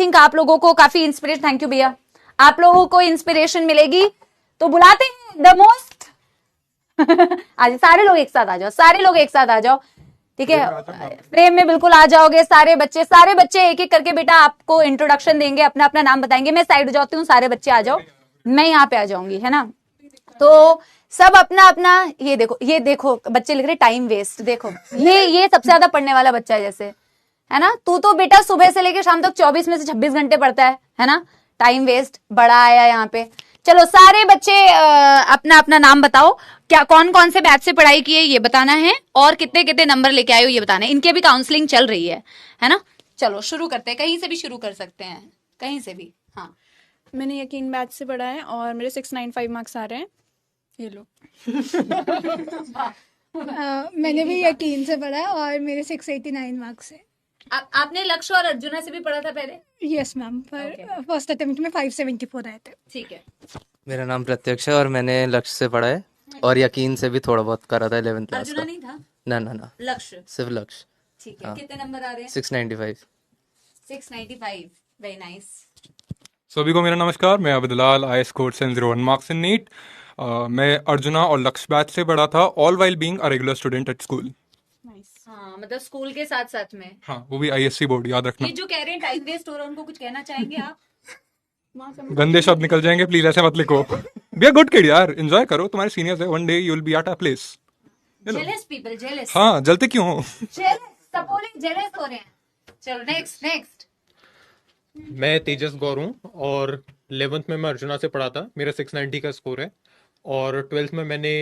Think आप लोगों को काफी इंस्पिरेशन, थैंक यू भैया, आप लोगों को इंस्पिरेशन मिलेगी। तो बुलाते हैं द मोस्ट आज सारे लोग एक साथ आ जाओ, सारे लोग एक साथ आ जाओ, ठीक है, फ्रेम में बिल्कुल आ जाओगे सारे बच्चे एक एक करके बेटा आपको इंट्रोडक्शन देंगे, अपना अपना नाम बताएंगे। मैं साइड हो जाती हूँ, सारे बच्चे आ जाओ, मैं यहाँ पे आ जाऊंगी, है ना। तो सब अपना अपना, ये देखो बच्चे लिख रहे टाइम वेस्ट, देखो ये सबसे ज्यादा पढ़ने वाला बच्चा है जैसे, है ना। तू तो बेटा सुबह से लेकर शाम तक 24 में से 26 घंटे पढ़ता है ना। टाइम वेस्ट बड़ा आया यहाँ पे। चलो सारे बच्चे अपना अपना नाम बताओ, क्या कौन कौन से बैच से पढ़ाई की है ये बताना है, और कितने कितने नंबर लेके आए हो ये बताना है। इनकी अभी काउंसलिंग चल रही है ना। चलो शुरू करते हैं, कहीं से भी शुरू कर सकते हैं, कहीं से भी। हाँ, मैंने यकीन बैच से पढ़ा है और मेरे 695 मार्क्स आ रहे हैं, ये लो। मैंने भी यकीन से पढ़ा है और मेरे 689 मार्क्स है। आपने लक्ष्य और अर्जुना से भी पढ़ा था पहले? यस मैम, पर फर्स्ट अटेम्प्ट में 574 आए थे। ठीक है। मेरा नाम प्रत्यक्ष है और मैंने लक्ष्य से पढ़ा है और यकीन से भी थोड़ा बहुत करा था 11th क्लास अर्जुना का। नहीं था? ना लक्ष्य, सिर्फ लक्ष्य। ठीक है। कितने नंबर आ रहे हैं? 695। 695, वेरी नाइस। सभी को मेरा नमस्कार, मैं Abdulal, I score 701 marks in NEET. मैं अर्जुना और लक्ष्य बैच से पढ़ा था, all while being a regular student at school. हाँ, मतलब स्कूल के साथ साथ में। हाँ, वो भी आईएससी बोर्ड, याद रखना। ये जो कह रहे हैं टाइम वेस्ट हो रहा है, उनको कुछ कहना चाहेंगे आप? गंदे शब्द निकल जाएंगे, प्लीज ऐसे मत लिखो। बी अ गुड किड यार, एंजॉय करो, तुम्हारे सीनियर्स है, one day you will be at a place. Jealous people, jealous. हाँ, जलते क्यों हो? जेलस, सपोर्टिंग, जेलस हो रहे हैं। चलो नेक्स्ट। मैं तेजस गौर हूँ और 11th में मैं अर्जुना से पढ़ा था, मेरा 690 का स्कोर है। और 12th में मैंने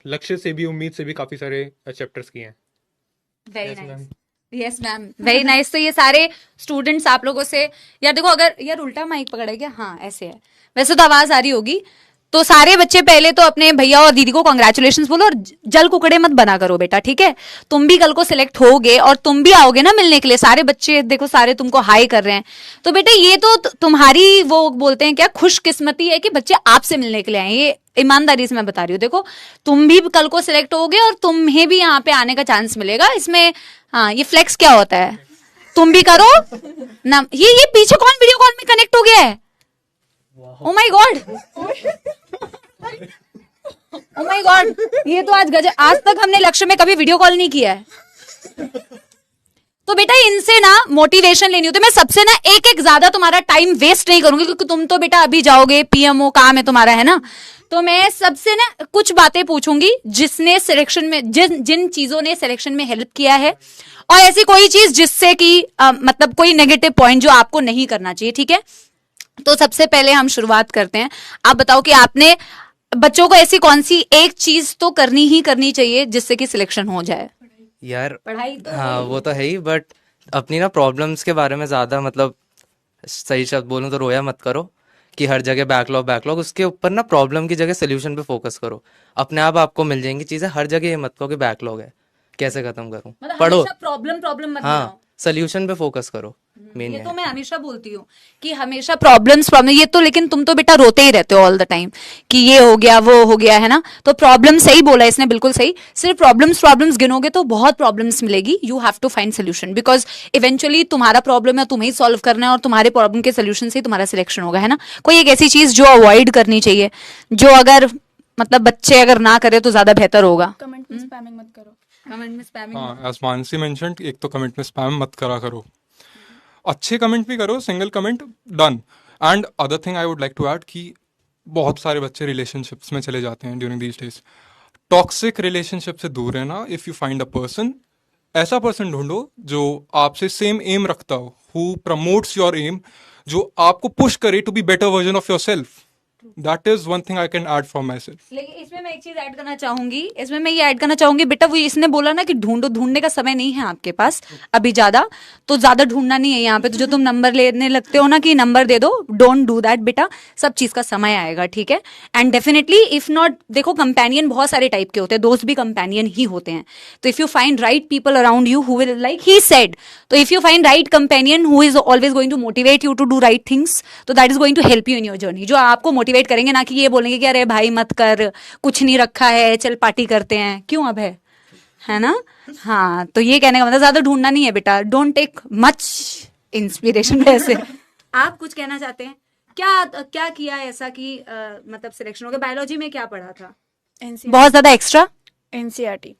लक्ष्य से भी, उम्मीद से भी काफ़ी सारे चैप्टर्स किए हैं। Very nice, yes ma'am, very nice. तो ये सारे स्टूडेंट्स आप लोगों से, यार देखो, अगर यार उल्टा माइक पकड़ा है क्या? हाँ ऐसे है, वैसे तो आवाज आ रही होगी। तो सारे बच्चे पहले तो अपने भैया और दीदी को कॉन्ग्रेचुलेशंस बोलो, और जल कुकड़े मत बना करो बेटा, ठीक है। तुम भी कल को सिलेक्ट होगे और तुम भी आओगे ना मिलने के लिए। सारे बच्चे देखो, सारे तुमको हाई कर रहे हैं, तो बेटा ये तो तुम्हारी वो बोलते हैं क्या, खुशकिस्मती है कि बच्चे आपसे मिलने के लिए आए। ये ईमानदारी से मैं बता रही हूँ, देखो तुम भी कल को सिलेक्ट होगे और तुम्हें भी यहाँ पे आने का चांस मिलेगा। इसमें हाँ, ये फ्लेक्स क्या होता है, तुम भी करो ना। ये पीछे कौन वीडियो कॉल में कनेक्ट हो गया है? Oh my God, oh my God, ये तो आज गजब। आज तक हमने लक्ष्य में कभी वीडियो कॉल नहीं किया है। तो बेटा इनसे ना मोटिवेशन लेनी होती है। मैं सबसे ना एक ज्यादा तुम्हारा टाइम वेस्ट नहीं करूंगी, क्योंकि तुम तो बेटा अभी जाओगे, पीएमओ काम है तुम्हारा, है ना। तो मैं सबसे ना कुछ बातें पूछूंगी जिसने सिलेक्शन में, जिन चीजों ने सिलेक्शन में हेल्प किया है, और ऐसी कोई चीज जिससे कि मतलब कोई नेगेटिव पॉइंट जो आपको नहीं करना चाहिए, ठीक है। तो सबसे पहले हम शुरुआत करते हैं। आप बताओ कि आपने बच्चों को ऐसी कौन सी एक चीज तो करनी ही करनी चाहिए जिससे कि सिलेक्शन हो जाए? यार पढ़ाई तो हाँ, वो तो है ही, बट अपनी ना प्रॉब्लम्स के बारे में ज़्यादा, मतलब सही शब्द बोलूँ तो रोया मत करो कि हर जगह बैकलॉग। उसके ऊपर ना प्रॉब्लम की जगह सोल्यूशन पे फोकस करो। अपने आप आपको मिल जाएंगी चीज़ें। हर जगह ये मत कहो कि बैकलॉग है, कैसे खत्म करूँ। मतलब पढ़ो, प्रॉब्लम मत हाँ, बनाओ। सोल्यूशन पे फोकस करो। मेन ये तो मैं हमेशा बोलती हूँ कि हमेशा प्रॉब्लम ये तो, लेकिन तुम तो बेटा रोते ही रहते हो ऑल द टाइम कि ये हो गया वो हो गया, है ना। तो प्रॉब्लम सही बोला इसने, बिल्कुल सही। सिर्फ प्रॉब्लम्स गिनोगे तो बहुत प्रॉब्लम्स मिलेगी। You have to find solution, because eventually तुम्हारा प्रॉब्लम है, तुम्हें ही सॉल्व करना है, और तुम्हारे प्रॉब्लम के सोल्यूशन से ही तुम्हारा सिलेक्शन होगा, है ना। कोई एक ऐसी चीज जो अवॉइड करनी चाहिए, जो अगर मतलब बच्चे अगर ना करे तो ज्यादा बेहतर होगा। कमेंट में स्पैमिंग मत करो। कमेंट में स्पैमिंग, हाँ, एज मानसी मेंशन्ड, एक तो कमेंट में स्पैम मत करा करो, अच्छे कमेंट भी करो, single comment done. And other thing I would like to add कि बहुत सारे बच्चे रिलेशनशिप्स में चले जाते हैं during these days. Toxic relationship से दूर रहना। If you find a person, ऐसा पर्सन ढूंढो जो आपसे सेम एम रखता हो, हु प्रमोट्स योर एम, जो आपको पुश करे to be better version of yourself. That is one thing I can add for myself. लेकिन इसमें मैं एक चीज ऐड करना चाहूंगी, इसमें मैं ये ऐड करना चाहूंगी बेटा, वो इसने बोला ना कि ढूंढने का समय नहीं है आपके पास अभी ज्यादा, तो ज्यादा ढूंढना नहीं है यहाँ पे। तो जो तुम नंबर लेने लगते हो ना कि नंबर दे दो, डोंट डू दैट बेटा। सब चीज का समय आएगा, ठीक है। एंड डेफिनेटली इफ नॉट, देखो कंपेनियन बहुत सारे टाइप के होते हैं, दोस्त भी कंपेनियन ही होते हैं। तो if you find right people around you who will, like he said, तो if you find right companion who is always going to motivate you to do right things, तो that is going to help you in your journey. जो आपको motivate करेंगे, ना कि ये बोलेंगे कि अरे भाई मत कर, कुछ नहीं रखा है, चल पार्टी करते हैं, क्यों अब है ना। हाँ, तो ये कहने का मतलब ज्यादा ढूंढना नहीं है बेटा। डोंट टेक मच इंस्पिरेशन वैसे आप कुछ कहना चाहते हैं? क्या क्या किया ऐसा कि मतलब सिलेक्शन हो गया? बायोलॉजी में क्या पढ़ा था? बहुत ज्यादा एक्स्ट्रा? एनसीईआरटी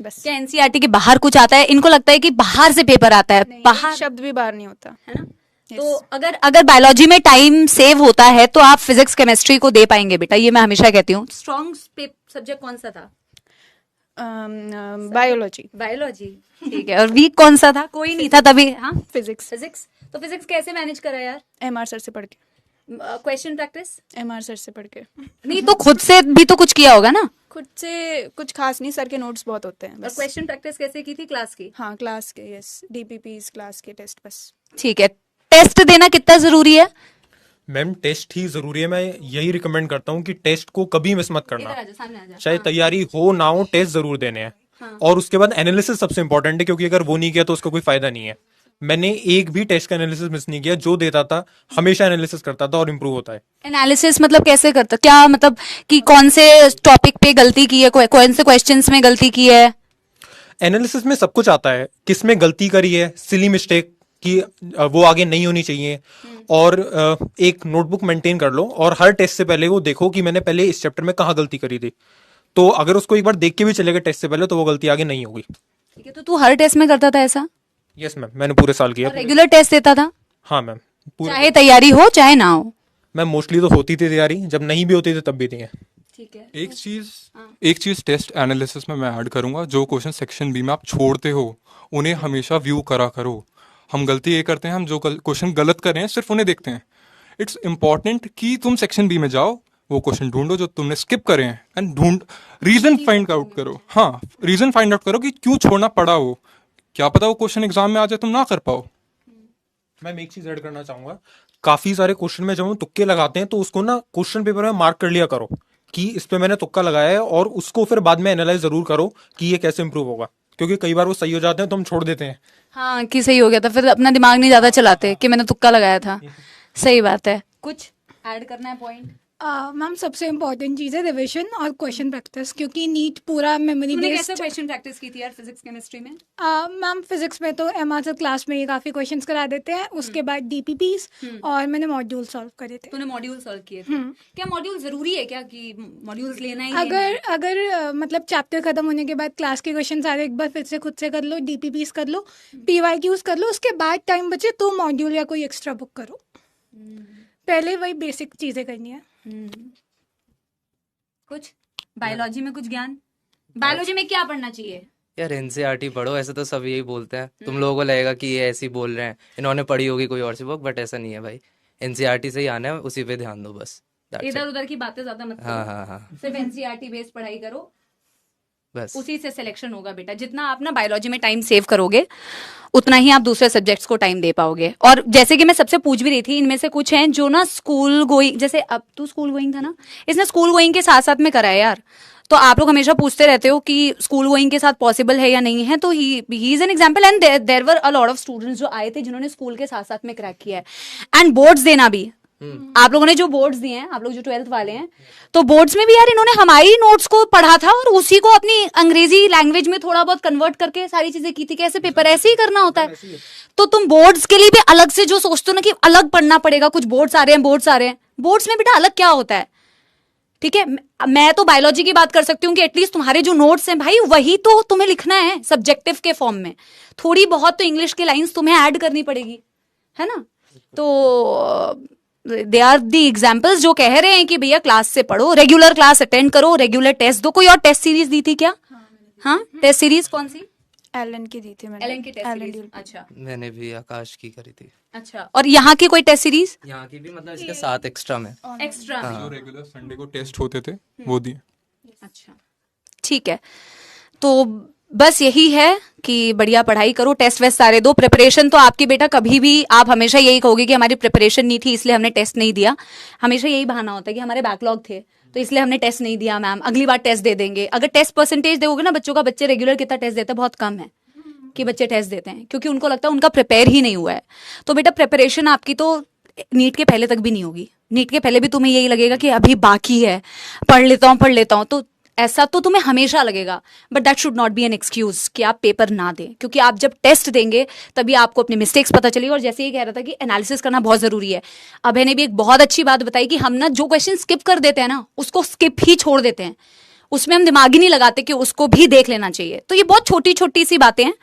बस। क्या एनसीईआरटी के बाहर कुछ आता है? इनको लगता है कि बाहर से पेपर आता है, नहीं, बाहर एक शब्द भी बाहर नहीं होता है ना? Yes. तो अगर बायोलॉजी में टाइम सेव होता है तो आप फिजिक्स केमिस्ट्री को दे पाएंगे बेटा, ये मैं हमेशा कहती हूँ। स्ट्रॉन्ग सब्जेक्ट कौन सा था? बायोलॉजी। बायोलॉजी, ठीक है। और वीक कौन सा था? कोई नहीं था तभी। हाँ, फिजिक्स। फिजिक्स। तो फिजिक्स कैसे मैनेज करा यार? एमआर सर से पढ़ के। Question practice? एमआर सर से पढ़ के। नहीं तो खुद से भी तो कुछ किया होगा ना? खुद से कुछ खास नहीं, सर के नोट्स बहुत होते हैं और बस। क्वेश्चन प्रैक्टिस कैसे की थी? क्लास की? हाँ, क्लास के, यस, डीपीपीज क्लास के टेस्ट बस। ठीक है। टेस्ट देना कितना जरूरी है? मैम टेस्ट ही जरूरी है। मैं यही रिकमेंड करता हूँ कि टेस्ट को कभी मिस मत करना। इधर आ जा, सामने आ जा। चाहे तैयारी हो ना हो, टेस्ट जरूर देने हैं। और उसके बाद एनालिसिस सबसे इंपॉर्टेंट है, क्योंकि अगर वो नहीं किया तो उसका कोई फायदा नहीं है। मैंने एक भी टेस्ट का एनालिसिस मिस नहीं किया, जो देता था हमेशा एनालिसिस करता था और इम्प्रूव होता है। एनालिसिस मतलब कैसे करता? क्या मतलब कि कौन से टॉपिक पे गलती की है, कौन से क्वेश्चंस में गलती की है? एनालिसिस में सब कुछ आता है, किसमें गलती करी है, सिली मिस्टेक की वो आगे नहीं होनी चाहिए। और एक नोटबुक मेंटेन कर लो और हर टेस्ट से पहले वो देखो कि मैंने पहले इस चैप्टर में कहाँ गलती करी थी। तो अगर उसको एक बार देख के भी चलेगा टेस्ट से पहले, तो वो गलती आगे नहीं होगी। ठीक है। तो तू हर टेस्ट में करता था ऐसा? यस मैम, मैंने पूरे साल किया। रेगुलर टेस्ट देता था? हाँ मैम, चाहे तैयारी हो चाहे ना हो? मैम मोस्टली तो होती थी तैयारी, जब नहीं भी होती थी तब भी थी। ठीक है। एक चीज टेस्ट एनालिसिस में मैं ऐड करूंगा, जो क्वेश्चन सेक्शन बी में आप छोड़ते हो उन्हें हमेशा व्यू करा करो। हम गलती ये करते हैं, हम जो क्वेश्चन गलत कर रहे हैं सिर्फ उन्हें देखते हैं। इट्स इंपॉर्टेंट कि तुम सेक्शन बी में जाओ, वो क्वेश्चन ढूंढो जो तुमने स्किप करे हैं, एंड रीजन फाइंड आउट करो। हाँ, रीजन फाइंड आउट करो कि क्यों छोड़ना पड़ा हो। क्या पता वो क्वेश्चन एग्जाम में आ जाए तुम ना कर पाओ। मैं एक चीज ऐड करना चाहूंगा, काफी सारे क्वेश्चन में जब हम तुक्के लगाते हैं तो उसको ना क्वेश्चन पेपर में मार्क कर लिया करो कि इस पे मैंने तुक्का लगाया है, और उसको फिर बाद में एनालाइज जरूर करो कि ये कैसे इंप्रूव होगा, क्योंकि कई बार वो सही हो जाते हैं तो हम छोड़ देते हैं। हाँ, कि सही हो गया था, फिर अपना दिमाग नहीं ज्यादा चलाते कि मैंने तुक्का लगाया था। सही बात है। कुछ ऐड करना है पॉइंट? मैम सबसे इम्पोर्टेंट चीज़ है रिविजन और क्वेश्चन प्रैक्टिस, क्योंकि नीट पूरा मेमोरी तूने बेस्ड। कैसे क्वेश्चन प्रैक्टिस की थी यार फिजिक्स केमिस्ट्री में? मैम फिजिक्स में तो एमआर सर क्लास में ही काफ़ी क्वेश्चंस करा देते हैं, उसके बाद डीपीपीस और मैंने मॉड्यूल सॉल्व करे थे। तूने मॉड्यूल सॉल्व किए थे? क्या मॉड्यूल जरूरी है क्या कि मॉड्यूल्स लेना ही लेना है? अगर मतलब चैप्टर खत्म होने के बाद क्लास के क्वेश्चन सारे एक बार फिर से खुद से कर लो, डीपीपीस कर लो, पीवाईक्यूज कर लो, उसके बाद टाइम बचे तो मॉड्यूल या कोई एक्स्ट्रा बुक करो। पहले वही बेसिक चीज़ें करनी है। कुछ बायोलॉजी में कुछ ज्ञान? बायोलॉजी में क्या पढ़ना चाहिए? यार एनसीईआरटी पढ़ो, ऐसे तो सब यही बोलते हैं। तुम लोगों को लगेगा कि ये ऐसे ही बोल रहे हैं, इन्होंने पढ़ी होगी कोई और सी बुक, बट ऐसा नहीं है भाई। एनसीईआरटी से ही आना है, उसी पे ध्यान दो बस। That's it. इधर उधर की बातें ज्यादा मत हाँ करो, हाँ हाँ, सिर्फ एनसीईआरटी बेस्ड पढ़ाई करो, बस। उसी से सिलेक्शन होगा बेटा। जितना आप ना बायोलॉजी में टाइम सेव करोगे उतना ही आप दूसरे सब्जेक्ट्स को टाइम दे पाओगे। और जैसे कि मैं सबसे पूछ भी रही थी, इनमें से कुछ हैं जो ना स्कूल गोइंग, जैसे अब तू स्कूल गोइंग था ना, इसने स्कूल गोइंग के साथ साथ में करा है यार। तो आप लोग हमेशा पूछते रहते हो कि स्कूल गोइंग के साथ पॉसिबल है या नहीं है, तो he is an example. And there were a lot of students जो आए थे जिन्होंने स्कूल के साथ साथ में क्रैक किया है। एंड बोर्ड्स देना भी, आप लोगों ने जो बोर्ड्स दिए हैं, आप लोग जो 12th वाले हैं, तो बोर्ड्स में भी यार इन्होंने हमारी नोट्स को पढ़ा था और उसी को अपनी अंग्रेजी लैंग्वेज में थोड़ा बहुत कन्वर्ट करके सारी चीजें की थी। कैसे पेपर ऐसे ही करना होता है। तो तुम बोर्ड्स के लिए भी अलग से जो सोचते हो ना कि अलग पढ़ना पड़ेगा, कुछ बोर्ड्स आ रहे हैं, बोर्ड्स आ रहे हैं, बोर्ड्स में बेटा अलग क्या होता है? ठीक है, मैं तो बायोलॉजी की बात कर सकती हूँ कि एटलीस्ट तुम्हारे जो नोट्स हैं भाई वही तो तुम्हें लिखना है सब्जेक्टिव के फॉर्म में। थोड़ी बहुत तो इंग्लिश की लाइंस तुम्हें ऐड करनी पड़ेगी, है ना? तो दे आर दी एग्जाम्पल्स जो कह रहे हैं कि भैया क्लास से पढ़ो, रेगुलर क्लास अटेंड करो, रेगुलर टेस्ट दो। कोई और टेस्ट सीरीज दी थी क्या? हाँ, टेस्ट सीरीज कौन सी? एलन की दी थी मैंने। एलन की टेस्ट एलन सीरीज। डी- अच्छा मैंने भी आकाश की करी थी। अच्छा, और यहाँ की कोई टेस्ट सीरीज यहाँ की भी, मतलब इसके साथ एक्स्ट्रा में। एक्स्ट्रा? जो रेगुलर संडे को टेस्ट होते थे वो दिए। अच्छा, ठीक है। तो बस यही है कि बढ़िया पढ़ाई करो, टेस्ट वेस्ट सारे दो। प्रिपरेशन तो आपकी बेटा कभी भी, आप हमेशा यही कहोगे कि हमारी प्रिपरेशन नहीं थी इसलिए हमने टेस्ट नहीं दिया। हमेशा यही बहाना होता है कि हमारे बैकलॉग थे तो इसलिए हमने टेस्ट नहीं दिया मैम, अगली बार टेस्ट दे देंगे। अगर टेस्ट परसेंटेज दोगे ना बच्चों का, बच्चे रेगुलर कितना टेस्ट देते हैं? बहुत कम है कि बच्चे टेस्ट देते हैं, क्योंकि उनको लगता है उनका प्रिपेयर ही नहीं हुआ है। तो बेटा प्रिपरेशन आपकी तो नीट के पहले तक भी नहीं होगी। नीट के पहले भी तुम्हें यही लगेगा कि अभी बाकी है, पढ़ लेता हूँ। तो ऐसा तो तुम्हें हमेशा लगेगा, but that should not be an excuse कि आप पेपर ना दें, क्योंकि आप जब टेस्ट देंगे तभी आपको अपने मिस्टेक्स पता चलेगी। और जैसे ये कह रहा था कि एनालिसिस करना बहुत जरूरी है, अभय ने भी एक बहुत अच्छी बात बताई कि हम ना जो क्वेश्चन स्किप कर देते हैं ना, उसको स्किप ही छोड़ देते हैं, उसमें हम दिमाग ही नहीं लगाते कि उसको भी देख लेना चाहिए। तो ये बहुत छोटी छोटी सी बातें हैं,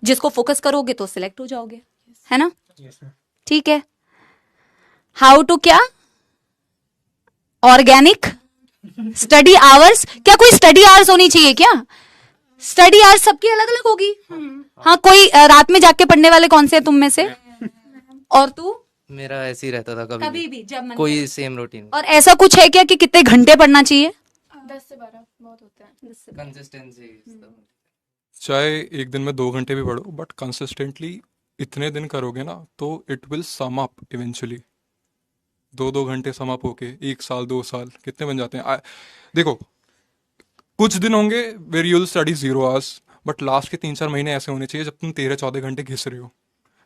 जिसको फोकस करोगे तो सिलेक्ट हो जाओगे, है ना? ठीक है। हाउ टू क्या ऑर्गेनिक स्टडी आवर्स, क्या कोई स्टडी आवर्स होनी चाहिए क्या? स्टडी आवर्स सबकी अलग अलग होगी। हाँ, कोई रात में जाग के पढ़ने वाले कौन से हैं तुम में से? और तू? मेरा ऐसे ही रहता था कभी कभी भी जब मन कोई करे। Same routine. और ऐसा कुछ है क्या कि कितने घंटे पढ़ना चाहिए? 10 से 12 बहुत होते हैं। कंसिस्टेंसी। चाहे एक दिन में 2 घंटे भी पढ़ो, बट कंसिस्टेंटली इतने दिन करोगे ना तो it will sum up eventually. 2-2 घंटे सम अप होके 1 साल 2 साल कितने बन जाते हैं। देखो, कुछ दिन होंगे where you'll study 0 hours, but last के 3-4 महीने ऐसे होने चाहिए जब तुम 13-14 घंटे घिस रहे हो।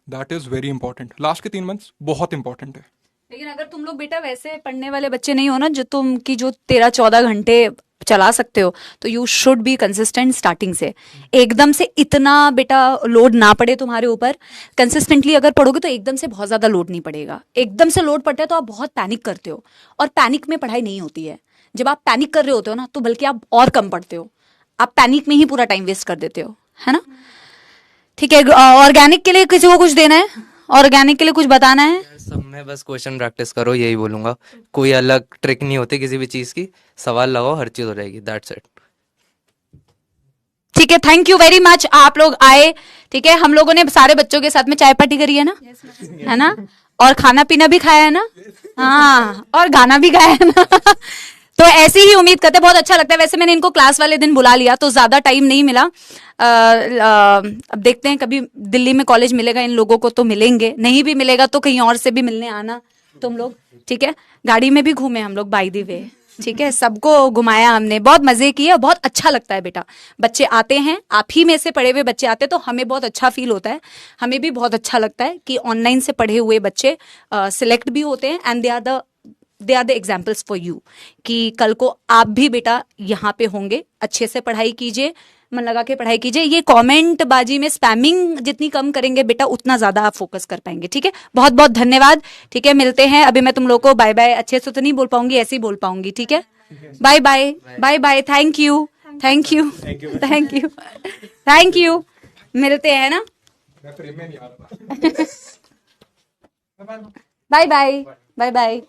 That is very important. Last के 3 मंथ्स बहुत इंपॉर्टेंट है। लेकिन अगर तुम लोग बेटा वैसे पढ़ने वाले बच्चे नहीं हो ना, जो तुम की जो 13-14 घंटे चला सकते हो, तो you should be consistent starting से। एकदम से इतना बेटा लोड ना पड़े तुम्हारे ऊपर। कंसिस्टेंटली अगर पढ़ोगे तो एकदम से बहुत ज्यादा लोड नहीं पड़ेगा। एकदम से लोड पड़ता है तो आप बहुत पैनिक करते हो, और पैनिक में पढ़ाई नहीं होती है। जब आप पैनिक कर रहे होते हो ना, तो बल्कि आप और कम पढ़ते हो, आप पैनिक में ही पूरा टाइम वेस्ट कर देते हो, है ना? ठीक है। ऑर्गेनिक के लिए किसी को कुछ देना है? ऑर्गेनिक के लिए कुछ बताना है? सब में बस क्वेश्चन प्रैक्टिस करो, यही बोलूंगा। कोई अलग ट्रिक नहीं होती किसी भी चीज की, सवाल लगाओ, हर चीज हो जाएगी। That's it. ठीक है, थैंक यू वेरी मच, आप लोग आए। ठीक है, हम लोगों ने सारे बच्चों के साथ में चाय पार्टी करी है ना, है ना? और खाना पीना भी खाया है ना? हाँ, और गाना भी गाया है ना? तो ऐसी ही उम्मीद करते, बहुत अच्छा लगता है। वैसे मैंने इनको क्लास वाले दिन बुला लिया तो ज्यादा टाइम नहीं मिला। अब देखते हैं, कभी दिल्ली में कॉलेज मिलेगा इन लोगों को तो मिलेंगे, नहीं भी मिलेगा तो कहीं और से भी मिलने आना तुम लोग। ठीक है, गाड़ी में भी घूमे हम लोग बाय द वे। ठीक है, सबको घुमाया हमने, बहुत मजे किए, बहुत अच्छा लगता है बेटा। बच्चे आते हैं, आप ही में से पढ़े हुए बच्चे आते हैं तो हमें बहुत अच्छा फील होता है। हमें भी बहुत अच्छा लगता है कि ऑनलाइन से पढ़े हुए बच्चे सिलेक्ट भी होते हैं, and they are the examples for you, कि कल को आप भी बेटा यहाँ पे होंगे। अच्छे से पढ़ाई कीजिए, मन लगा के पढ़ाई कीजिए। ये कमेंट बाजी में स्पैमिंग जितनी कम करेंगे बेटा, उतना ज्यादा आप फोकस कर पाएंगे। ठीक है, बहुत बहुत धन्यवाद। ठीक है, मिलते हैं। अभी मैं तुम लोग को बाय बाय अच्छे से तो नहीं बोल पाऊंगी, ऐसे ही बोल पाऊंगी। ठीक है, bye bye bye bye. Thank you thank you thank you thank you. मिलते हैं ना। Bye bye bye bye.